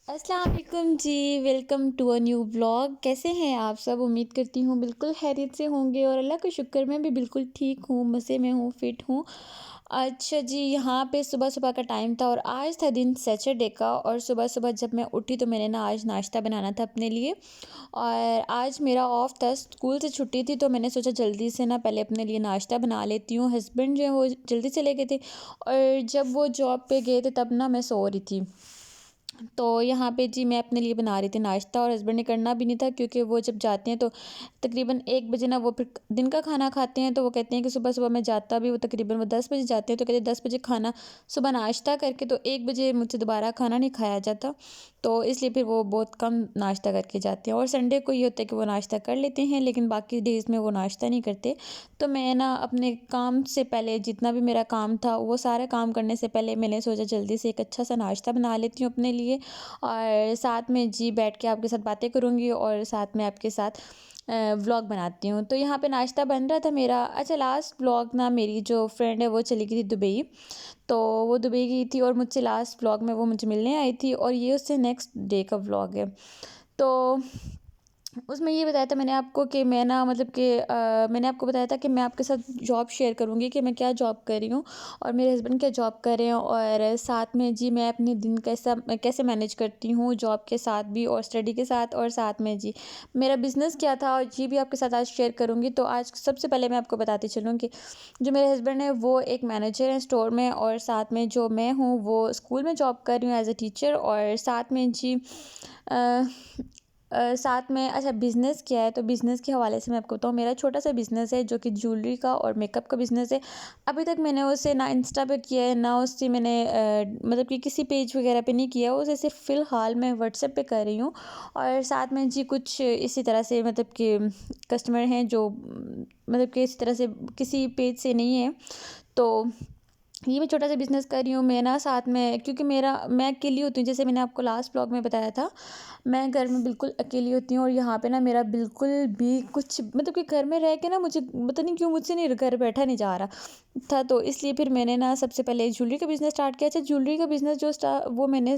अस्सलाम वालेकुम जी। Welcome to a new vlog. कैसे हैं आप सब? उम्मीद करती हूँ बिल्कुल खैरियत से होंगे और अल्लाह का शुक्र मैं भी बिल्कुल ठीक हूँ, मज़े में हूँ, फ़िट हूँ। अच्छा जी, यहाँ पे सुबह-सुबह का टाइम था और आज था दिन सैटरडे का और सुबह-सुबह जब मैं उठी तो मैंने ना आज नाश्ता बनाना था अपने लिए और आज मेरा ऑफ था, स्कूल से छुट्टी थी तो मैंने सोचा जल्दी से ना पहले अपने लिए नाश्ता बना लेती हूँ। हस्बैंड जो है वो जल्दी चले गए थे और जब वो जॉब पे गए थे तब ना मैं सो रही थी। तो यहाँ पे जी मैं अपने लिए बना रही थी नाश्ता और हस्बैंड ने करना भी नहीं था क्योंकि वो जब जाते हैं तो तकरीबन 1 बजे ना वो फिर दिन का खाना खाते हैं, तो वो कहते हैं कि सुबह-सुबह मैं जाता भी वो तकरीबन वो 10 बजे जाते हैं, तो कहते हैं 10 बजे खाना सुबह नाश्ता करके तो 1 बजे मुझसे दोबारा खाना नहीं खाया जाता। तो इसलिए फिर वो बहुत कम नाश्ता करके जाते हैं और संडे को ये होता है कि वो नाश्ता कर लेते हैं, लेकिन बाकी डेज़ में वो नाश्ता नहीं करते। तो मैं ना अपने काम से पहले जितना भी मेरा काम था वो सारा काम करने से पहले मैंने सोचा जल्दी से एक अच्छा सा नाश्ता बना लेती हूँ अपने लिए और साथ में जी बैठ के आपके साथ बातें करूँगी और साथ में आपके साथ व्लॉग बनाती हूँ। तो यहाँ पे नाश्ता बन रहा था मेरा। अच्छा, लास्ट व्लॉग ना मेरी जो फ्रेंड है वो चली गई थी दुबई। तो वो दुबई गई थी और मुझसे लास्ट व्लॉग में वो मुझे मिलने आई थी और ये उससे नेक्स्ट डे का व्लॉग है। तो उसमें ये बताया था मैंने आपको कि मैं ना मतलब कि मैंने आपको बताया था कि मैं आपके साथ जॉब शेयर करूँगी कि मैं क्या जॉब कर रही हूँ और मेरे हस्बैंड क्या जॉब कर रहे हैं और साथ में जी मैं अपने दिन कैसे मैनेज करती हूँ जॉब के साथ भी और स्टडी के साथ और साथ में जी मेरा बिज़नेस क्या था और ये भी आपके साथ आज शेयर करूँगी। तो आज सबसे पहले मैं आपको बताती चलूँ कि जो मेरे हस्बैंड हैं वो एक मैनेजर हैं स्टोर में और साथ में जो मैं हूँ वो स्कूल में जॉब कर रही हूँ एज़ अ टीचर और साथ में जी अ साथ में अच्छा बिज़नेस क्या है, तो बिज़नेस के हवाले से मैं आपको बताऊँ, मेरा छोटा-सा बिज़नेस है जो कि ज्वेलरी का और मेकअप का बिज़नेस है। अभी तक मैंने उसे ना इंस्टा पे किया है, ना उससे मैंने मतलब कि किसी पेज वगैरह पे नहीं किया है, उसे सिर्फ़ फ़िलहाल मैं व्हाट्सएप पे कर रही हूँ और साथ में जी कुछ इसी तरह से मतलब कि कस्टमर हैं जो मतलब कि इसी तरह से किसी पेज से नहीं है। तो ये मैं छोटा-सा बिज़नेस कर रही हूँ। मैं ना साथ में क्योंकि मैं अकेली होती हूँ, जैसे मैंने आपको लास्ट व्लॉग में बताया था, मैं घर में बिल्कुल अकेली होती हूँ और यहाँ पे ना मेरा बिल्कुल भी कुछ मतलब कि घर में रह के ना मुझे पता नहीं क्यों मुझसे नहीं घर बैठा नहीं जा रहा था। तो इसलिए फिर मैंने ना सबसे पहले ज्वेलरी का बिज़नेस स्टार्ट किया। अच्छा, ज्वेलरी का बिज़नेस जो वो मैंने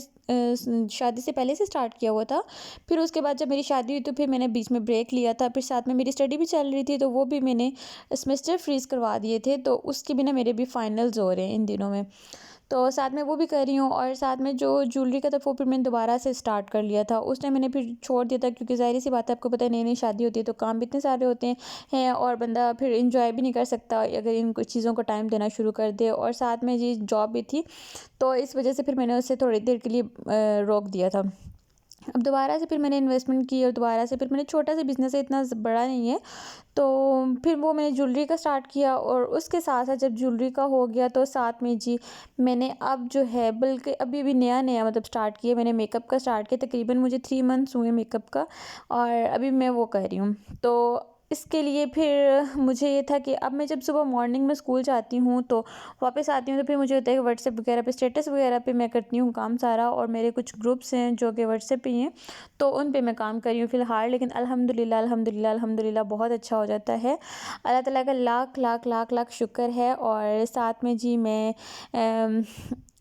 शादी से पहले से स्टार्ट किया हुआ था। फिर उसके बाद जब मेरी शादी हुई तो फिर मैंने बीच में ब्रेक लिया था। फिर साथ में मेरी स्टडी भी चल रही थी, तो वो भी मैंने सेमेस्टर फ्रीज़ करवा दिए थे, तो उसके भी ना मेरे भी फाइनल्स हो रहे हैं इन दिनों में। तो साथ में वो भी कर रही हूँ और साथ में जो ज्वेलरी का था वो फिर मैंने दोबारा से स्टार्ट कर लिया था। उस टाइम मैंने फिर छोड़ दिया था क्योंकि ज़ाहिर-सी बात है, आपको पता है नई-नई शादी होती है तो काम भी इतने सारे होते हैं और बंदा फिर एन्जॉय भी नहीं कर सकता अगर इन कुछ चीज़ों को टाइम देना शुरू कर दे और साथ में जी जॉब भी थी। तो इस वज़ह से फिर मैंने उसे थोड़ी देर के लिए रोक दिया था। अब दोबारा से फिर मैंने इन्वेस्टमेंट की और दोबारा से फिर मैंने छोटा-सा बिज़नेस है, इतना बड़ा नहीं है। तो फिर वो मैंने ज्वेलरी का स्टार्ट किया और उसके साथ-साथ जब ज्वेलरी का हो गया तो साथ में जी मैंने अब जो है बल्कि अभी-अभी नया-नया मतलब स्टार्ट किया मैंने मेकअप का स्टार्ट किया। तकरीबन मुझे 3 मंथ्स हुए मेकअप का और अभी मैं वो कर रही हूँ। तो इसके लिए फिर मुझे ये था कि अब मैं जब सुबह मॉर्निंग में स्कूल जाती हूँ तो वापस आती हूँ तो फिर मुझे होता है कि व्हाट्सएप वगैरह पे स्टेटस वगैरह पे मैं करती हूँ काम सारा और मेरे कुछ ग्रुप्स हैं जो कि व्हाट्सएप पे ही हैं, तो उन पे मैं काम कर रही हूँ फ़िलहाल। लेकिन अल्हम्दुलिल्लाह अल्हम्दुलिल्लाह अल्हम्दुलिल्लाह बहुत अच्छा हो जाता है। अल्लाह ताला का लाख लाख लाख लाख शुक्र है और साथ में जी मैं अम,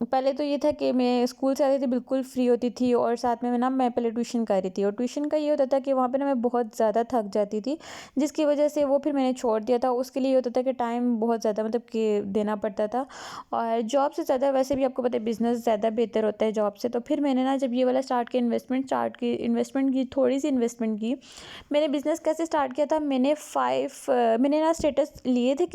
पहले तो ये था कि मैं स्कूल से आती थी बिल्कुल फ्री होती थी और साथ में मैं पहले ट्यूशन कर रही थी और ट्यूशन का ये होता था कि वहाँ पे ना मैं बहुत ज़्यादा थक जाती थी, जिसकी वजह से वो फिर मैंने छोड़ दिया था। उसके लिए ये होता था कि टाइम बहुत ज़्यादा मतलब कि देना पड़ता था और जॉब से ज़्यादा वैसे भी आपको पता है बिज़नेस ज़्यादा बेहतर होता है जॉब से। तो फिर मैंने ना जब ये वाला इन्वेस्टमेंट की थोड़ी सी इन्वेस्टमेंट की। मैंने बिज़नेस कैसे स्टार्ट किया था, मैंने ना स्टेटस लिए थे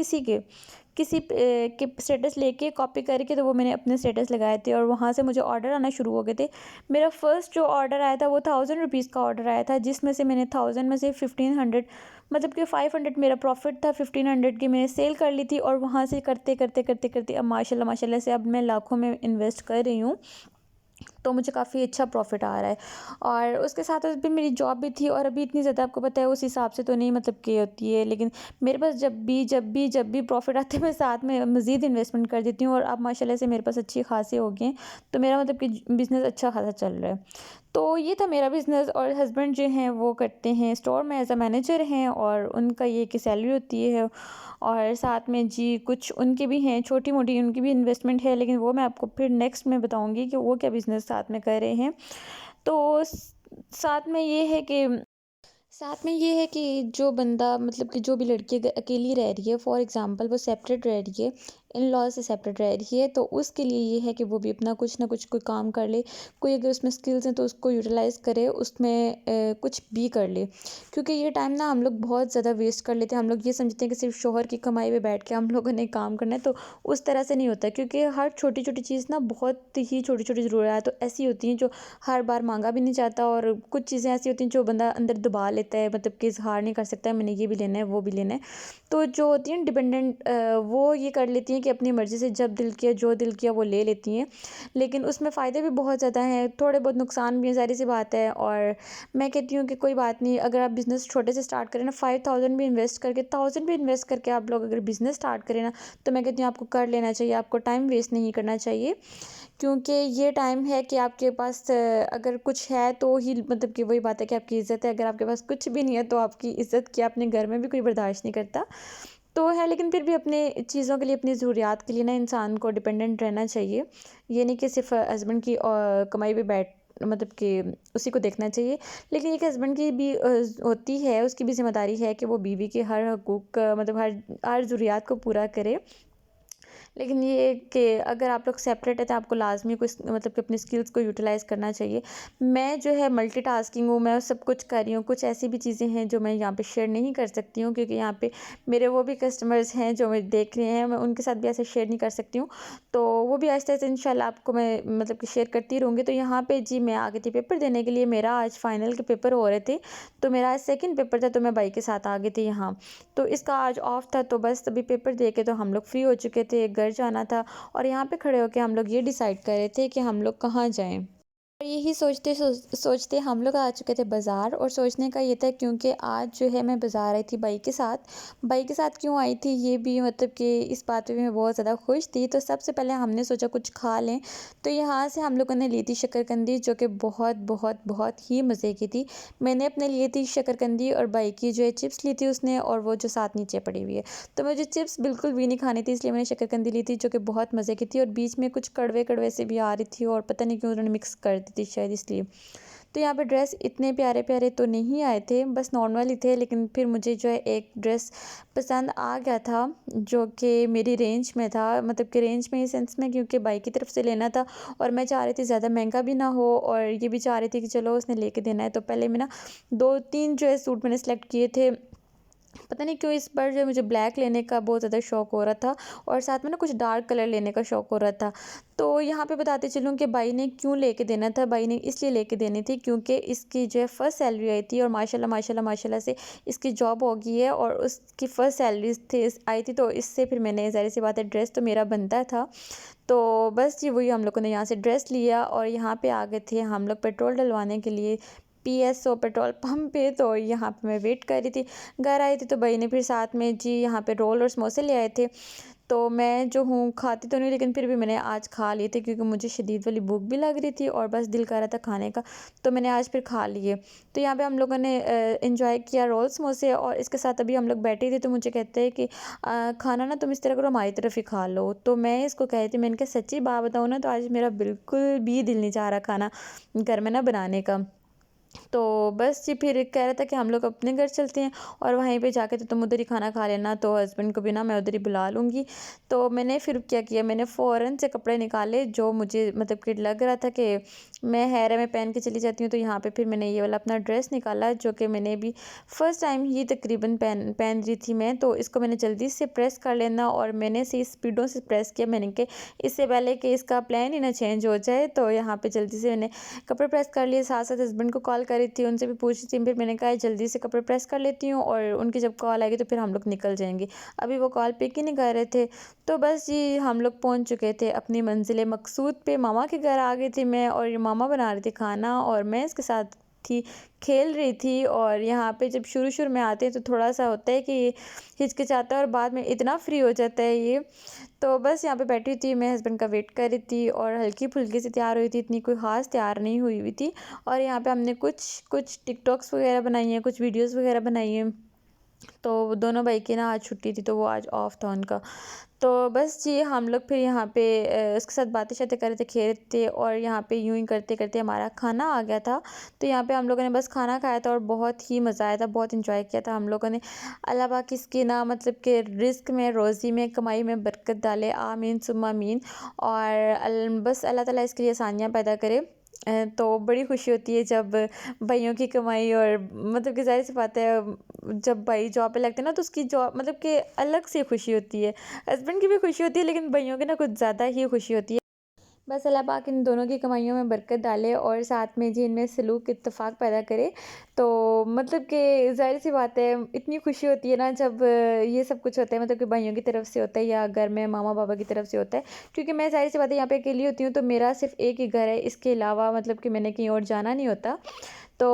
के स्टेटस लेके कॉपी करके, तो वो मैंने अपने स्टेटस लगाए थे और वहाँ से मुझे ऑर्डर आना शुरू हो गए थे। मेरा फर्स्ट जो ऑर्डर आया था वो 1000 रुपीज़ का ऑर्डर आया था, जिसमें से मैंने 1000 में से 1500 मतलब कि 500 मेरा प्रॉफिट था, 1500 की मैंने सेल कर ली थी और वहाँ से करते करते करते करते अब माशाल्लाह माशाल्लाह से अब मैं लाखों में इन्वेस्ट कर रही हूँ। तो मुझे काफ़ी अच्छा प्रॉफ़िट आ रहा है और उसके साथ-साथ भी मेरी जॉब भी थी और अभी इतनी ज़्यादा आपको पता है उस हिसाब से तो नहीं मतलब कि होती है, लेकिन मेरे पास जब भी प्रॉफ़िट आता है मैं साथ में मज़ीद इन्वेस्टमेंट कर देती हूँ और अब माशाल्लाह से मेरे पास अच्छी खासे हो गए हैं। तो मेरा मतलब कि बिज़नेस अच्छा खासा चल रहा है। तो ये था मेरा बिज़नेस और हस्बैंड जो हैं वो करते हैं स्टोर में एज़ अ मैनेजर हैं और उनका ये कि सैलरी होती है और साथ में जी कुछ उनके भी हैं छोटी-मोटी उनकी भी इन्वेस्टमेंट है, लेकिन वो मैं आपको फिर नेक्स्ट में बताऊँगी कि वो क्या बिज़नेस साथ में कर रहे हैं। तो साथ में ये है कि जो बंदा मतलब कि जो भी लड़की अगर अकेली रह रही है, फॉर एग्ज़ाम्पल वो सेपरेट रह रही है, इन-लॉ से सेपरेट रह रही है, तो उसके लिए ये है कि वो भी अपना कुछ ना कुछ कोई काम कर ले। कोई अगर उसमें स्किल्स हैं तो उसको यूटिलाइज़ करे, उसमें कुछ भी कर ले। क्योंकि ये टाइम ना हम लोग बहुत ज़्यादा वेस्ट कर लेते हैं। हम लोग ये समझते हैं कि सिर्फ़ शौहर की कमाई पे बैठ के हम लोगों ने काम करना है, तो उस तरह से नहीं होता, क्योंकि हर छोटी-छोटी चीज़ ना बहुत ही छोटी-छोटी ज़रूरियात तो ऐसी होती हैं जो हर बार माँगा भी नहीं जाता, और कुछ चीज़ें ऐसी होती हैं जो बंदा अंदर दबा लेता है, मतलब कि इज़हार नहीं कर सकता है, मैंने ये भी लेना है, वो भी लेना है। तो जो होती हैं डिपेंडेंट, वो ये कर लेती हैं कि अपनी मर्ज़ी से जब दिल किया, जो दिल किया वो ले लेती हैं। लेकिन उसमें फ़ायदे भी बहुत ज़्यादा हैं, थोड़े बहुत नुकसान भी हैं, ज़ाहिर-सी बात है। और मैं कहती हूँ कि कोई बात नहीं, अगर आप बिज़नेस छोटे से स्टार्ट करें ना, 5000 भी इन्वेस्ट करके, 1000 भी इन्वेस्ट करके आप लोग अगर बिज़नेस स्टार्ट करें ना, तो मैं कहती हूँ आपको कर लेना चाहिए, आपको टाइम वेस्ट नहीं करना चाहिए। क्योंकि ये टाइम है कि आपके पास अगर कुछ है तो ही, मतलब कि वही बात है कि आपकी इज़्ज़त है, अगर आपके पास कुछ भी नहीं है तो आपकी इज़्ज़त क्या, अपने घर में भी कोई बर्दाश्त नहीं करता। तो है, लेकिन फिर भी अपने चीज़ों के लिए, अपनी ज़रूरियात के लिए ना इंसान को डिपेंडेंट रहना चाहिए। ये नहीं कि सिर्फ़ हस्बैंड की कमाई पे बैठ, मतलब कि उसी को देखना चाहिए। लेकिन एक हस्बैंड की भी होती है, उसकी भी ज़िम्मेदारी है कि वो बीवी के हर हकूक़ मतलब हर हर ज़रूरियात को पूरा करे। लेकिन ये है कि अगर आप लोग सेपरेट हैं तो आपको लाज़मी कुछ, मतलब कि अपनी स्किल्स को यूटिलाइज़ करना चाहिए। मैं जो है मल्टीटास्किंग हूँ, मैं सब कुछ कर रही हूँ। कुछ ऐसी भी चीज़ें हैं जो मैं यहाँ पे शेयर नहीं कर सकती हूँ, क्योंकि यहाँ पे मेरे वो भी कस्टमर्स हैं जो मुझे देख रहे हैं, मैं उनके साथ भी ऐसे शेयर नहीं कर सकती हूँ। तो वो भी आहिस्ता-आहिस्ता इंशाल्लाह आपको मैं मतलब कि शेयर करती रहूँगी। तो यहाँ पे जी मैं आ गई थी पेपर देने के लिए, मेरा आज फाइनल के पेपर हो रहे थे, तो मेरा आज सेकंड पेपर था, तो मैं भाई के साथ आ गई थी यहाँ। तो इसका आज ऑफ था, तो बस तभी पेपर दे के तो हम लोग फ्री हो चुके थे, घर जाना था। और यहाँ पे खड़े होके हम लोग ये डिसाइड कर रहे थे कि हम लोग कहाँ जाएँ। और यही सोचते हम लोग आ चुके थे बाज़ार, और सोचने का ये था क्योंकि आज जो है मैं बाज़ार आई थी भाई के साथ। भाई के साथ क्यों आई थी, ये भी मतलब कि इस बात पे भी मैं बहुत ज़्यादा खुश थी। तो सबसे पहले हमने सोचा कुछ खा लें, तो यहाँ से हम लोगों ने ली थी शकरकंदी, जो कि बहुत बहुत बहुत ही मज़े की थी। मैंने अपने लिए थी शकरकंदी, और भाई की जो है चिप्स ली थी उसने, और वो जो साथ नीचे पड़ी हुई है। तो मुझे चिप्स बिल्कुल भी नहीं खानी थी, इसलिए मैंने शकरकंदी ली थी, जो कि बहुत मज़े की थी, और बीच में कुछ कड़वे-कड़वे से भी आ रही थी, और पता नहीं क्यों उन्होंने मिक्स कर दी थी शायद इसलिए। तो यहाँ पे ड्रेस इतने प्यारे-प्यारे तो नहीं आए थे, बस नॉर्मल ही थे, लेकिन फिर मुझे जो है एक ड्रेस पसंद आ गया था, जो कि मेरी रेंज में था, मतलब कि रेंज में इस सेंस में, क्योंकि भाई की तरफ से लेना था, और मैं चाह रही थी ज़्यादा महँगा भी ना हो, और ये भी चाह रही थी कि चलो उसने लेके देना है। तो पहले मैं ना 2-3 जो है सूट मैंने सेलेक्ट किए थे। पता नहीं क्यों इस बार जो मुझे ब्लैक लेने का बहुत ज़्यादा शौक हो रहा था, और साथ में ना कुछ डार्क कलर लेने का शौक हो रहा था। तो यहाँ पे बताते चलूँ कि भाई ने क्यों लेके देना था, भाई ने इसलिए लेके देनी थी क्योंकि इसकी जो है फर्स्ट सैलरी आई थी, और माशाल्लाह से इसकी जॉब हो गई है, और उसकी फर्स्ट सैलरी थी आई थी, तो इससे फिर मैंने, ज़ाहिर सी बात है, ड्रेस तो मेरा बनता था। तो बस जी वही हम लोगों ने यहाँ से ड्रेस लिया, और यहाँ पे आ गए थे हम लोग पेट्रोल डलवाने के लिए पीएसओ पेट्रोल पंप पे। तो यहाँ पे मैं वेट कर रही थी, घर आई थी तो भाई ने फिर साथ में जी यहाँ पे रोल और समोसे ले आए थे। तो मैं जो हूँ खाती तो नहीं, लेकिन फिर भी मैंने आज खा लिए थे, क्योंकि मुझे शदीद वाली भूख भी लग रही थी, और बस दिल कर रहा था खाने का, तो मैंने आज फिर खा लिए। तो यहाँ पे हम लोगों ने एंजॉय किया रोल समोसे, और इसके साथ अभी हम लोग बैठे थे, तो मुझे कहते हैं कि खाना ना तुम इस तरह करो, हमारी तरफ ही खा लो। तो मैं इसको कह रही थी, मैंने कहा सच्ची बात बताऊँ ना, तो आज मेरा बिल्कुल भी दिल नहीं चाह रहा खाना घर में ना बनाने का। तो बस जी फिर कह रहा था कि हम लोग अपने घर चलते हैं, और वहीं पे जाके तो तुम उधर ही खाना खा लेना, तो हस्बैंड को भी ना मैं उधर ही बुला लूँगी। तो मैंने फिर क्या किया, मैंने फ़ौरन से कपड़े निकाले जो मुझे मतलब कि लग रहा था कि मैं हैरा में पहन के चली जाती हूँ। तो यहाँ पे फिर मैंने ये वाला अपना ड्रेस निकाला, जो कि मैंने भी फ़र्स्ट टाइम ही तकरीबन पहन पहन रही थी मैं। तो इसको मैंने जल्दी से प्रेस कर लेना, और मैंने इसे स्पीडों से प्रेस किया, मैंने कि इससे पहले कि इसका प्लान ही ना चेंज हो जाए। तो यहाँ पे जल्दी से मैंने कपड़े प्रेस कर लिए, साथ-साथ हस्बैंड को कॉल कर रही थी, उनसे भी पूछ रही थी। फिर मैंने कहा जल्दी से कपड़े प्रेस कर लेती हूँ, और उनकी जब कॉल आएगी तो फिर हम लोग निकल जाएँगे। अभी वो कॉल पिक ही नहीं कर रहे थे। तो बस जी हम लोग पहुँच चुके थे अपनी मंज़िल मकसूद पे। मामा के घर आ गई थी मैं, और ये मामा बना रही थी खाना, और मैं इसके साथ थी, खेल रही थी। और यहाँ पे जब शुरू-शुरू में आते हैं तो थोड़ा-सा होता है कि हिचकिचाता है, और बाद में इतना फ्री हो जाता है ये। तो बस यहाँ पे बैठी थी, मैं हस्बैंड का वेट कर रही थी, और हल्की-फुल्की सी तैयार हुई थी, इतनी कोई ख़ास तैयार नहीं हुई हुई थी। और यहाँ पे हमने कुछ कुछ टिकटॉक्स वगैरह बनाई हैं, कुछ वीडियोज़ वगैरह बनाई हैं। तो दोनों भाई की ना आज छुट्टी थी, तो वो आज ऑफ था उनका। तो बस जी हम लोग फिर यहाँ पे उसके साथ बातें-शातें कर रहे थे, खेल रहे थे और यहाँ पे यूँ ही करते-करते हमारा खाना आ गया था। तो यहाँ पे हम लोगों ने बस खाना खाया था और बहुत ही मज़ा आया था, बहुत एन्जॉय किया था हम लोगों ने। अल्लाह पाक इसकी ना मतलब कि रिज़्क में, रोज़ी में, कमाई में बरकत डाले, आमीन सुम्मा आमीन। और बस अल्लाह ताला इसके लिए आसानियाँ पैदा करे। तो बड़ी खुशी होती है जब भाइयों की कमाई और मतलब कि ज़ाहिर-सी बात है जब भाई जॉब पे लगते हैं ना तो उसकी जॉब मतलब कि अलग से खुशी होती है। हस्बैंड की भी खुशी होती है लेकिन भाइयों की ना कुछ ज़्यादा ही खुशी होती है। बस अल्लाह पाक इन दोनों की कमाइयों में बरकत डाले और साथ में जी इनमें सलूक इत्तेफ़ाक पैदा करे। तो मतलब कि ज़ाहिर-सी बात है इतनी खुशी होती है ना जब ये सब कुछ होता है मतलब कि भाइयों की तरफ से होता है या घर में मामा-पापा की तरफ से होता है। क्योंकि मैं ज़ाहिर-सी बात है यहाँ पे अकेली होती हूँ तो मेरा सिर्फ़ एक ही घर है, इसके अलावा मतलब कि मैंने कहीं और जाना नहीं होता। तो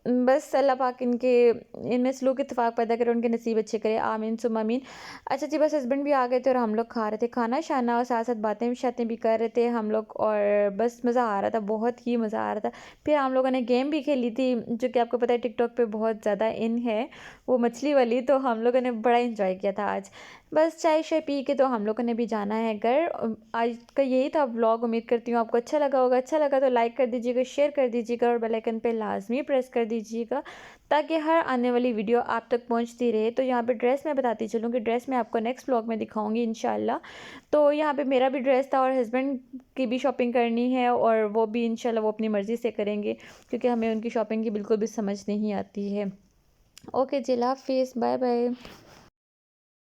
बस अल्लाह पाक इनमें सलूक इत्तेफ़ाक पैदा करे, उनके नसीब अच्छे करे, आमीन सुम्मा आमीन। अच्छा जी, बस हस्बैंड भी आ गए थे और हम लोग खा रहे थे खाना-शाना और साथ-साथ बातें-शातें भी कर रहे थे हम लोग और बस मज़ा आ रहा था, बहुत ही मज़ा आ रहा था। फिर हम लोगों ने गेम भी खेली थी, जो कि आपको पता है टिकटॉक पे बहुत ज़्यादा इन है, वो मछली वाली, तो हम लोगों ने बड़ा एन्जॉय किया था आज। बस चाय-शाय पी के तो हम लोगों ने भी जाना है घर। आज का यही था व्लॉग, उम्मीद करती हूँ आपको अच्छा लगा होगा। अच्छा लगा तो लाइक कर दीजिएगा, शेयर कर दीजिएगा और बेल आइकन पे लाज़मी प्रेस कर दीजिएगा, ताकि हर आने वाली वीडियो आप तक पहुंचती रहे। तो यहाँ पे ड्रेस मैं बताती चलूँ कि ड्रेस मैं आपको नेक्स्ट व्लॉग में दिखाऊंगी इंशाल्लाह। तो यहाँ पे मेरा भी ड्रेस था और हस्बैंड की भी शॉपिंग करनी है और वो भी इंशाल्लाह वो अपनी मर्ज़ी से करेंगे, क्योंकि हमें उनकी शॉपिंग की बिल्कुल भी समझ नहीं आती है। ओके जी, अल्लाह हाफ़िज़, बाय बाय।